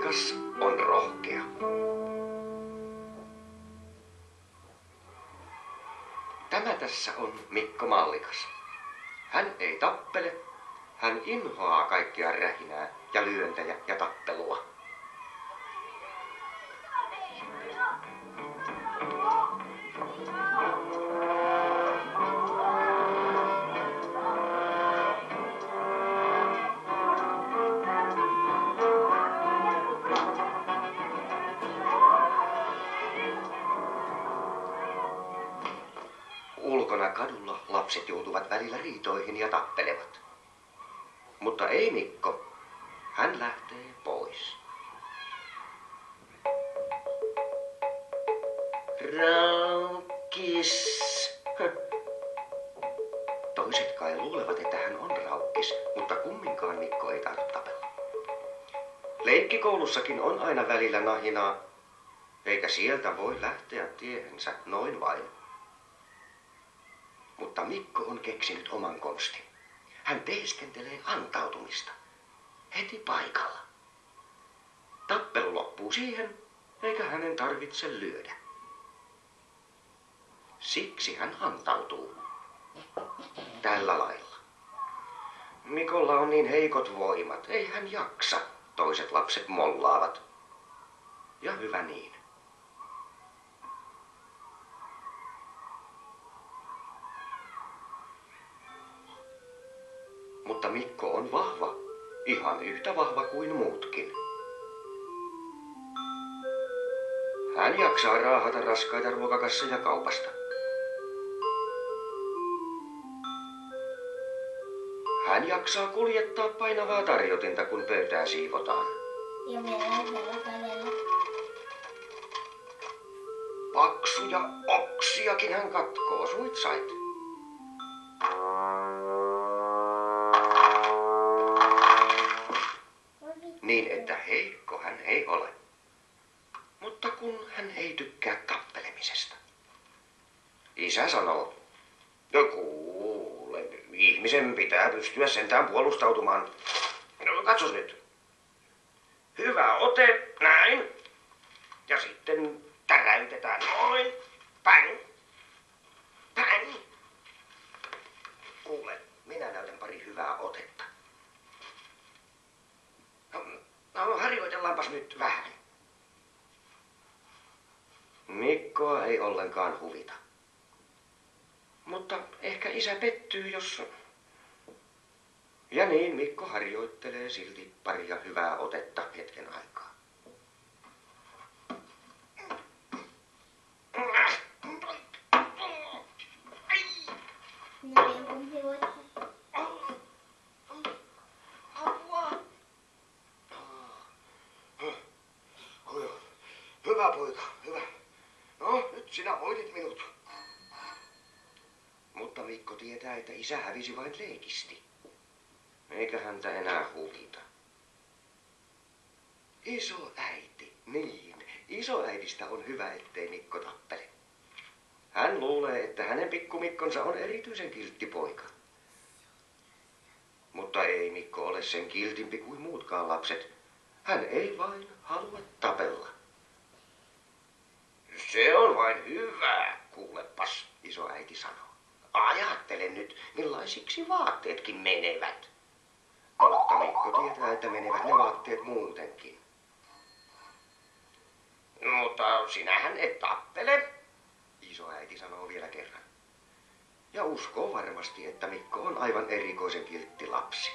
Mallikas on rohkea. Tämä tässä on Mikko Mallikas. Hän ei tappele, hän inhoaa kaikkea rähinää ja lyöntejä ja tappelua. Ulkona kadulla lapset joutuvat välillä riitoihin ja tappelevat. Mutta ei Mikko. Hän lähtee pois. Raukkis. Toiset kai luulevat, että hän on raukkis, mutta kumminkaan Mikko ei tahdo tapella. Leikkikoulussakin on aina välillä nahinaa, eikä sieltä voi lähteä tiehensä noin vain. Mutta Mikko on keksinyt oman konstin. Hän teeskentelee antautumista. Heti paikalla. Tappelu loppuu siihen, eikä hänen tarvitse lyödä. Siksi hän antautuu. Tällä lailla. Mikolla on niin heikot voimat, ei hän jaksa. Toiset lapset mollaavat. Ja hyvä niin. Mutta Mikko on vahva, ihan yhtä vahva kuin muutkin. Hän jaksaa raahata raskaita ruokakasseja kaupasta. Hän jaksaa kuljettaa painavaa tarjotinta, kun pöytää siivotaan. Ja vielä kädellä. Paksuja oksiakin hän katkoo, suitsait. Niin että heikko hän ei ole. Mutta kun hän ei tykkää tappelemisesta. Isä sanoo, no kuule, ihmisen pitää pystyä sentään puolustautumaan. No katsos nyt. Hyvä ote, näin. Ja sitten täräytetään noin. Päin. Päin. Kuule, minä näytän pari hyvää otetta. No, harjoitellaanpas nyt vähän. Mikkoa ei ollenkaan huvita. Mutta ehkä isä pettyy, jos... Ja niin Mikko harjoittelee silti paria hyvää otetta hetken aikaa. No niin, kumpi voittaa? Hyvä poika, hyvä. No, nyt sinä voitit minut. Mutta Mikko tietää, että isä hävisi vain leikisti. Eikä häntä enää huvita. Isoäiti, niin. Isoäidistä on hyvä, ettei Mikko tappele. Hän luulee, että hänen pikkumikkonsa on erityisen kiltti poika. Mutta ei Mikko ole sen kiltimpi kuin muutkaan lapset. Hän ei vain halua tapella. Se on vain hyvä, kuulepas, isoäiti sanoo. Ajattele nyt, millaisiksi vaatteetkin menevät. Mutta Mikko tietää, että menevät ne vaatteet muutenkin. Mutta sinähän et tappele, isoäiti sanoo vielä kerran. Ja uskoo varmasti, että Mikko on aivan erikoisen kiltti lapsi.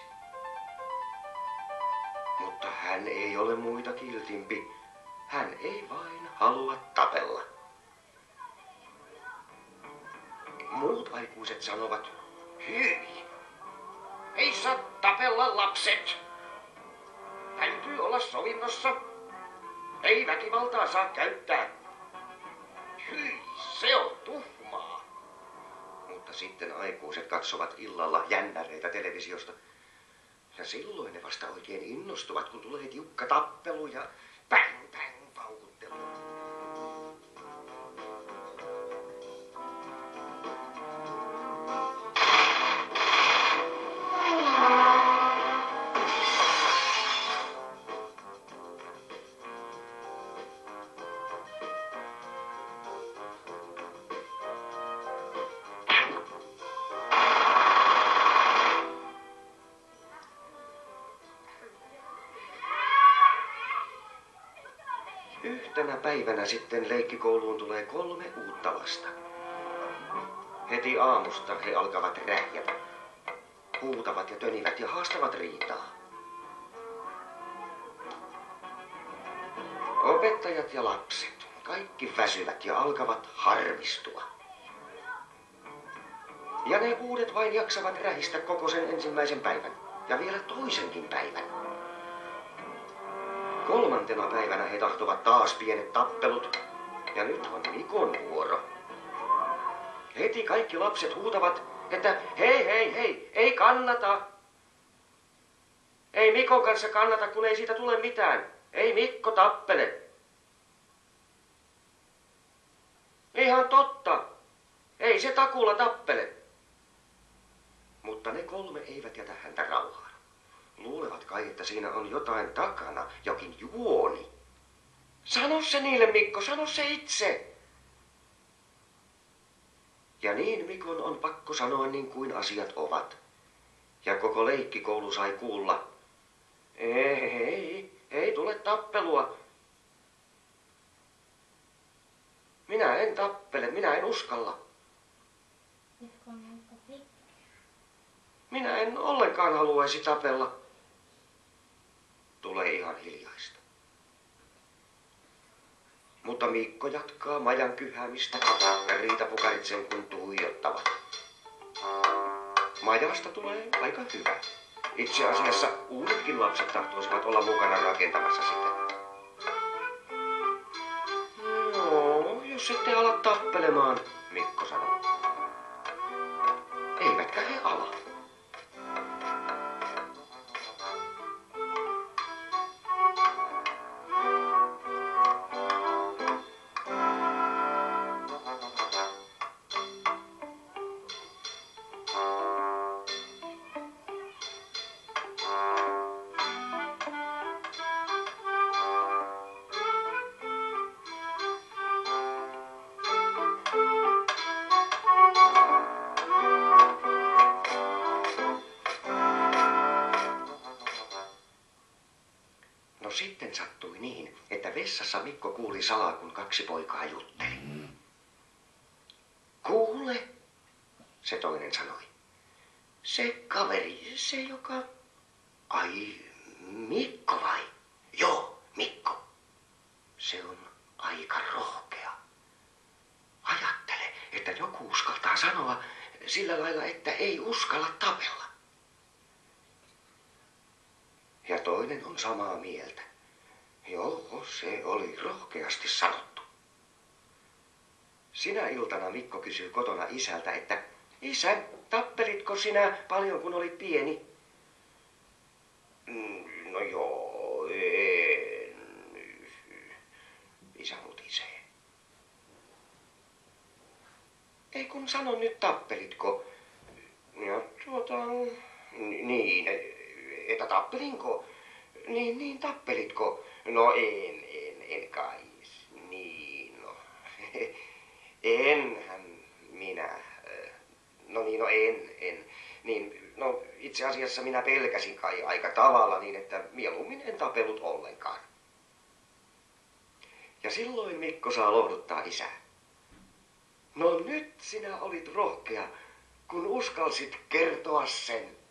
Mutta hän ei ole muita kiltimpi. Hän ei vain halua tapella. Muut aikuiset sanovat, hyi, ei saa tapella lapset. Täytyy olla sovinnossa. Ei väkivaltaa saa käyttää. Hyi, se on tuhmaa. Mutta sitten aikuiset katsovat illalla jännäreitä televisiosta. Ja silloin ne vasta oikein innostuvat, kun tulee tiukka tappelu ja bang bang paukuttelu. yhtenä päivänä sitten leikkikouluun tulee 3 uutta lasta. Heti aamusta he alkavat rähjätä. Huutavat ja tönivät ja haastavat riitaa. Opettajat ja lapset, kaikki väsyvät ja alkavat harmistua. Ja ne uudet vain jaksavat rähistä koko sen ensimmäisen päivän ja vielä toisenkin päivän. 3. päivänä he tahtovat taas pienet tappelut ja nyt on Mikon vuoro. Heti kaikki lapset huutavat, että hei, ei kannata. Ei Mikon kanssa kannata, kun ei siitä tule mitään. Ei Mikko tappele. Ihan totta. Ei se takuulla tappele. Mutta ne 3 eivät jätä häntä rauhaan. Luulevat kai, että siinä on jotain takana, jokin juoni. Sano se niille, Mikko, sano se itse. Ja niin Mikon on pakko sanoa niin kuin asiat ovat. Ja koko leikkikoulu sai kuulla. Ei tule tappelua. Minä en tappele, minä en uskalla. Minä en ollenkaan haluaisi tapella. Tulee ihan hiljaista. Mutta Mikko jatkaa majan kyhäämistä ja riitapukarit sen kun tuijottavat. Majasta tulee aika hyvä. Itse asiassa uudetkin lapset tahtoisivat olla mukana rakentamassa sitä. No, jos ette ala tappelemaan, Mikko sanoo. Eivätkä he ala. Sitten sattui niin, että vessassa Mikko kuuli salaa, kun 2 poikaa jutteli. Kuule, se toinen sanoi. Se kaveri, se joka... Ai, Mikko vai? Joo, Mikko. Se on aika rohkea. Ajattele, että joku uskaltaa sanoa sillä lailla, että ei uskalla tapella. Ja toinen on samaa mieltä. Joo, se oli rohkeasti sanottu. Sinä iltana Mikko kysyy kotona isältä, että isä, tappelitko sinä paljon kun olit pieni? No joo, en. Isä mutisee. Ei kun sano nyt, tappelitko? Ja niin, että tappelinko? Niin, tappelitko? No en kai. Niin, no. Enhän minä. No niin, no en. Niin, no itse asiassa minä pelkäsin kai aika tavalla niin, että mieluummin en tapellut ollenkaan. Ja silloin Mikko saa lohduttaa isää. No nyt sinä olit rohkea, kun uskalsit kertoa sen.